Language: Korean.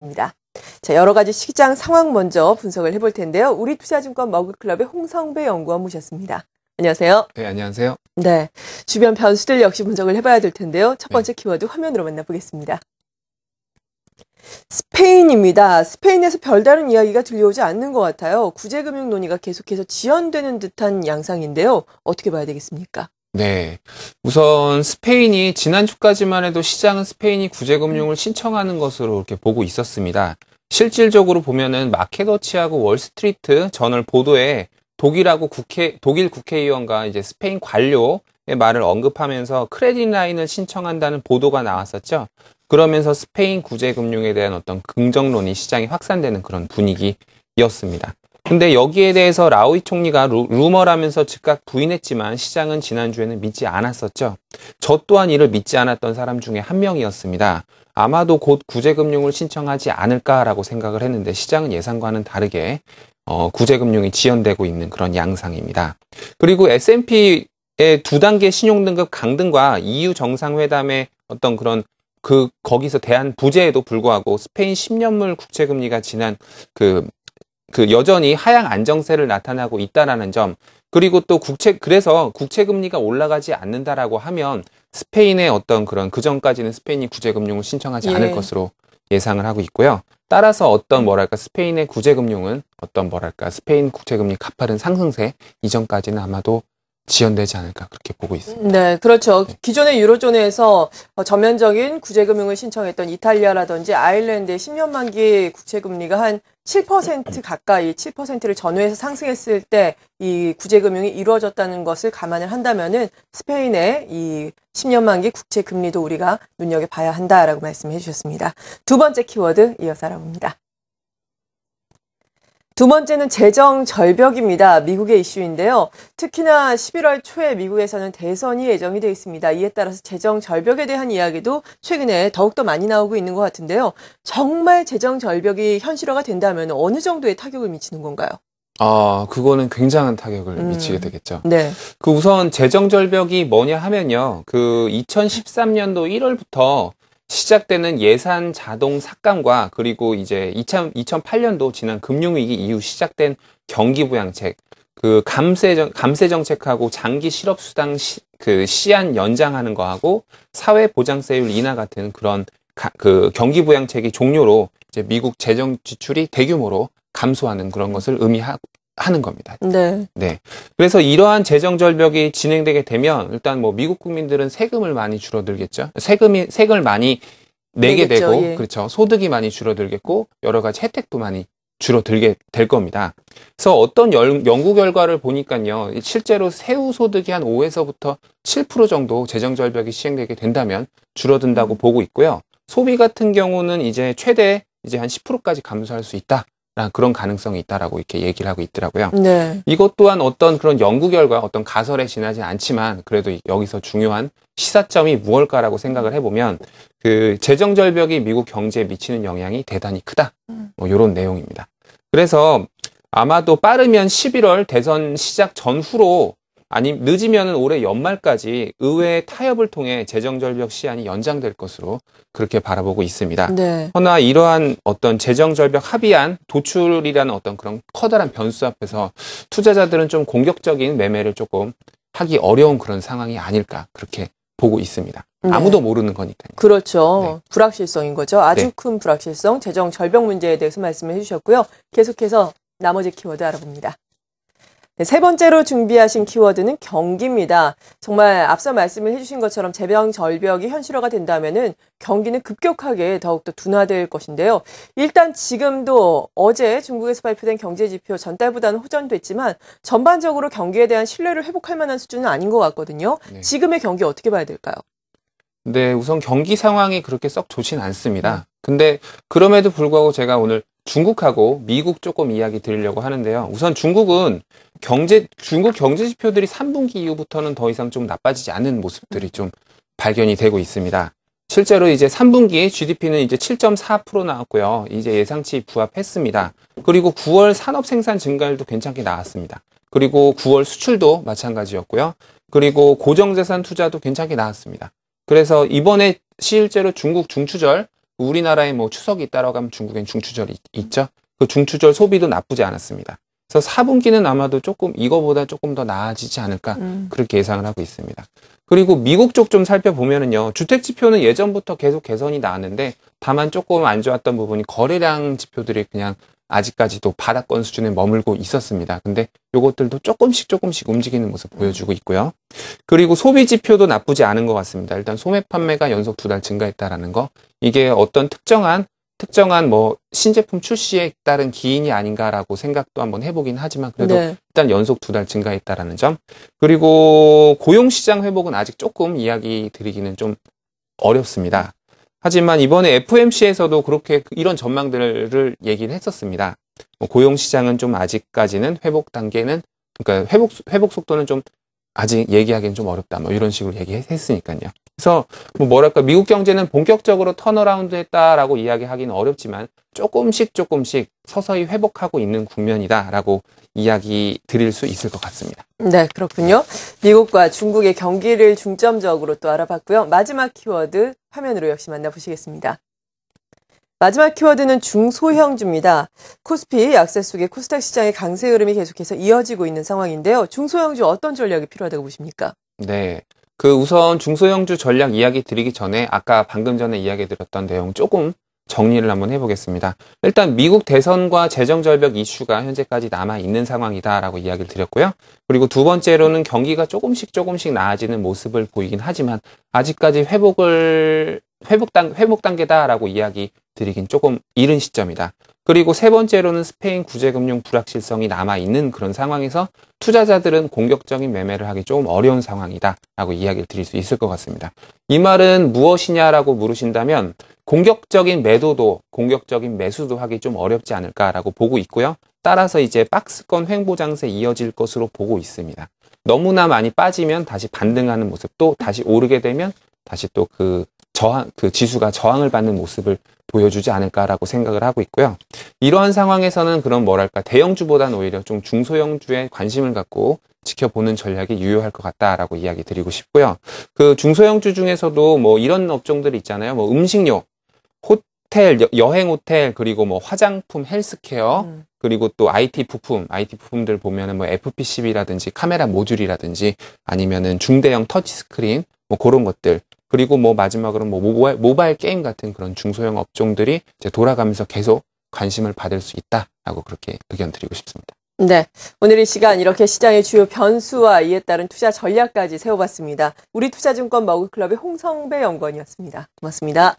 입니다. 자, 여러 가지 시장 상황 먼저 분석을 해볼 텐데요. 우리투자증권 머그클럽의 홍성배 연구원 모셨습니다. 안녕하세요. 네, 안녕하세요. 네, 주변 변수들 역시 분석을 해봐야 될 텐데요. 첫 번째 키워드 화면으로 만나보겠습니다. 스페인입니다. 스페인에서 별다른 이야기가 들려오지 않는 것 같아요. 구제금융 논의가 계속해서 지연되는 듯한 양상인데요. 어떻게 봐야 되겠습니까? 네. 우선 스페인이 지난주까지만 해도 시장은 스페인이 구제금융을 신청하는 것으로 이렇게 보고 있었습니다. 실질적으로 보면은 마켓워치하고 월스트리트 저널 보도에 독일 국회의원과 이제 스페인 관료의 말을 언급하면서 크레딧 라인을 신청한다는 보도가 나왔었죠. 그러면서 스페인 구제금융에 대한 어떤 긍정론이 시장에 확산되는 그런 분위기였습니다. 근데 여기에 대해서 라우이 총리가 루머라면서 즉각 부인했지만 시장은 지난주에는 믿지 않았었죠. 저 또한 이를 믿지 않았던 사람 중에 한 명이었습니다. 아마도 곧 구제금융을 신청하지 않을까라고 생각을 했는데 시장은 예상과는 다르게 구제금융이 지연되고 있는 그런 양상입니다. 그리고 S&P의 2단계 신용등급 강등과 EU 정상회담의 어떤 그런 거기서 대한 부재에도 불구하고 스페인 10년물 국채금리가 지난 여전히 하향 안정세를 나타나고 있다라는 점, 그리고 또 그래서 국채금리가 올라가지 않는다라고 하면 스페인의 어떤 그전까지는 스페인이 구제금융을 신청하지 않을 것으로 예상을 하고 있고요. 따라서 스페인의 구제금융은 스페인 국채금리 가파른 상승세 이전까지는 아마도 지연되지 않을까 그렇게 보고 있습니다. 네, 그렇죠. 기존의 유로존에서 전면적인 구제금융을 신청했던 이탈리아라든지 아일랜드의 10년 만기 국채금리가 한 7% 가까이 7%를 전후해서 상승했을 때 이 구제금융이 이루어졌다는 것을 감안을 한다면은 스페인의 이 10년 만기 국채금리도 우리가 눈여겨봐야 한다라고 말씀해 주셨습니다. 두 번째 키워드 이어서 알아봅니다. 두 번째는 재정 절벽입니다. 미국의 이슈인데요. 특히나 11월 초에 미국에서는 대선이 예정이 되어 있습니다. 이에 따라서 재정 절벽에 대한 이야기도 최근에 더욱더 많이 나오고 있는 것 같은데요. 정말 재정 절벽이 현실화가 된다면 어느 정도의 타격을 미치는 건가요? 그거는 굉장한 타격을 미치게 되겠죠. 네. 우선 재정 절벽이 뭐냐 하면요. 2013년도 1월부터 시작되는 예산 자동 삭감과 그리고 이제 2008년도 지난 금융위기 이후 시작된 경기 부양책, 감세 정책하고 장기 실업수당 시한 연장하는 거하고 사회보장세율 인하 같은 그런 경기 부양책이 종료로 이제 미국 재정 지출이 대규모로 감소하는 그런 것을 의미하는 겁니다. 네. 네. 그래서 이러한 재정 절벽이 진행되게 되면 일단 미국 국민들은 세금을 많이 줄어들겠죠. 세금을 많이 내게 내겠죠, 되고, 예. 그렇죠. 소득이 많이 줄어들겠고, 여러 가지 혜택도 많이 줄어들게 될 겁니다. 그래서 어떤 연구 결과를 보니까요, 실제로 세후 소득이 한 5에서부터 7% 정도 재정 절벽이 시행되게 된다면 줄어든다고 보고 있고요. 소비 같은 경우는 이제 최대 한 10%까지 감소할 수 있다. 그런 가능성이 있다라고 이렇게 얘기를 하고 있더라고요. 네. 이것 또한 어떤 그런 연구 결과, 어떤 가설에 지나지 않지만 그래도 여기서 중요한 시사점이 무엇일까라고 생각을 해보면 재정 절벽이 미국 경제에 미치는 영향이 대단히 크다. 이런 내용입니다. 그래서 아마도 빠르면 11월 대선 시작 전후로 늦으면 올해 연말까지 의회 타협을 통해 재정 절벽 시한이 연장될 것으로 그렇게 바라보고 있습니다. 네. 허나 이러한 어떤 재정 절벽 합의안 도출이라는 어떤 그런 커다란 변수 앞에서 투자자들은 좀 공격적인 매매를 조금 하기 어려운 그런 상황이 아닐까 그렇게 보고 있습니다. 네. 아무도 모르는 거니까요. 그렇죠. 네. 불확실성인 거죠. 아주 네. 큰 불확실성, 재정 절벽 문제에 대해서 말씀해 주셨고요. 계속해서 나머지 키워드 알아봅니다. 네, 세 번째로 준비하신 키워드는 경기입니다. 정말 앞서 말씀을 해주신 것처럼 재정 절벽이 현실화가 된다면은 경기는 급격하게 더욱더 둔화될 것인데요. 일단 지금도 어제 중국에서 발표된 경제지표 전달보다는 호전됐지만 전반적으로 경기에 대한 신뢰를 회복할 만한 수준은 아닌 것 같거든요. 네. 지금의 경기 어떻게 봐야 될까요? 네, 우선 경기 상황이 그렇게 썩 좋진 않습니다. 근데 그럼에도 불구하고 제가 오늘 중국하고 미국 조금 이야기 드리려고 하는데요. 우선 중국 경제 지표들이 3분기 이후부터는 더 이상 좀 나빠지지 않는 모습들이 좀 발견이 되고 있습니다. 실제로 이제 3분기 GDP는 이제 7.4% 나왔고요. 이제 예상치 부합했습니다. 그리고 9월 산업 생산 증가율도 괜찮게 나왔습니다. 그리고 9월 수출도 마찬가지였고요. 그리고 고정자산 투자도 괜찮게 나왔습니다. 그래서 이번에 실제로 중국 중추절 우리나라에 뭐 추석이 있다라고 하면 중국엔 중추절이 있죠. 그 중추절 소비도 나쁘지 않았습니다. 그래서 4분기는 아마도 조금 이거보다 조금 더 나아지지 않을까 그렇게 예상을 하고 있습니다. 그리고 미국 쪽 좀 살펴보면은요, 주택 지표는 예전부터 계속 개선이 나왔는데 다만 조금 안 좋았던 부분이 거래량 지표들이 그냥 아직까지도 바닥권 수준에 머물고 있었습니다. 근데 요것들도 조금씩 움직이는 모습 보여주고 있고요. 그리고 소비 지표도 나쁘지 않은 것 같습니다. 일단 소매 판매가 연속 2달 증가했다라는 거, 이게 어떤 특정한 뭐 신제품 출시에 따른 기인이 아닌가라고 생각도 한번 해보긴 하지만 그래도 네. 일단 연속 2달 증가했다라는 점. 그리고 고용시장 회복은 아직 조금 이야기 드리기는 좀 어렵습니다. 하지만 이번에 FOMC에서도 그렇게 이런 전망들을 얘기를 했었습니다. 고용시장은 좀 아직까지는 회복 단계는, 그러니까 회복 속도는 좀 아직 얘기하기는 좀 어렵다. 뭐 이런 식으로 얘기했으니까요. 그래서 뭐랄까, 미국 경제는 본격적으로 턴어라운드 했다라고 이야기하기는 어렵지만 조금씩 서서히 회복하고 있는 국면이다라고 이야기 드릴 수 있을 것 같습니다. 네, 그렇군요. 미국과 중국의 경기를 중점적으로 또 알아봤고요. 마지막 키워드 화면으로 역시 만나보시겠습니다. 마지막 키워드는 중소형주입니다. 코스피 약세 속에 코스닥 시장의 강세 흐름이 계속해서 이어지고 있는 상황인데요. 중소형주 어떤 전략이 필요하다고 보십니까? 네. 우선 중소형주 전략 이야기 드리기 전에 아까 방금 전에 이야기 드렸던 내용 조금 정리를 한번 해보겠습니다. 일단 미국 대선과 재정절벽 이슈가 현재까지 남아있는 상황이다라고 이야기를 드렸고요. 그리고 두 번째로는 경기가 조금씩 나아지는 모습을 보이긴 하지만 아직까지 회복 단계다라고 이야기 드리긴 조금 이른 시점이다. 그리고 세 번째로는 스페인 구제금융 불확실성이 남아있는 그런 상황에서 투자자들은 공격적인 매매를 하기 조금 어려운 상황이다라고 이야기를 드릴 수 있을 것 같습니다. 이 말은 무엇이냐라고 물으신다면 공격적인 매도도 공격적인 매수도 하기 좀 어렵지 않을까라고 보고 있고요. 따라서 이제 박스권 횡보 장세 이어질 것으로 보고 있습니다. 너무나 많이 빠지면 다시 반등하는 모습, 또 다시 오르게 되면 다시 또 그 지수가 저항을 받는 모습을 보여주지 않을까라고 생각을 하고 있고요. 이러한 상황에서는 그런 뭐랄까, 대형주보다는 오히려 좀 중소형주에 관심을 갖고 지켜보는 전략이 유효할 것 같다라고 이야기 드리고 싶고요. 그 중소형주 중에서도 뭐 이런 업종들이 있잖아요. 뭐 음식료, 호텔, 여행 호텔, 그리고 뭐 화장품, 헬스케어, 그리고 또 IT 부품들 보면은 뭐 FPCB라든지 카메라 모듈이라든지 아니면은 중대형 터치스크린, 뭐 그런 것들. 그리고 뭐 마지막으로 뭐 모바일 게임 같은 그런 중소형 업종들이 이제 돌아가면서 계속 관심을 받을 수 있다라고 그렇게 의견 드리고 싶습니다. 네, 오늘 이 시간 이렇게 시장의 주요 변수와 이에 따른 투자 전략까지 세워봤습니다. 우리투자증권 머그클럽의 홍성배 연구원이었습니다. 고맙습니다.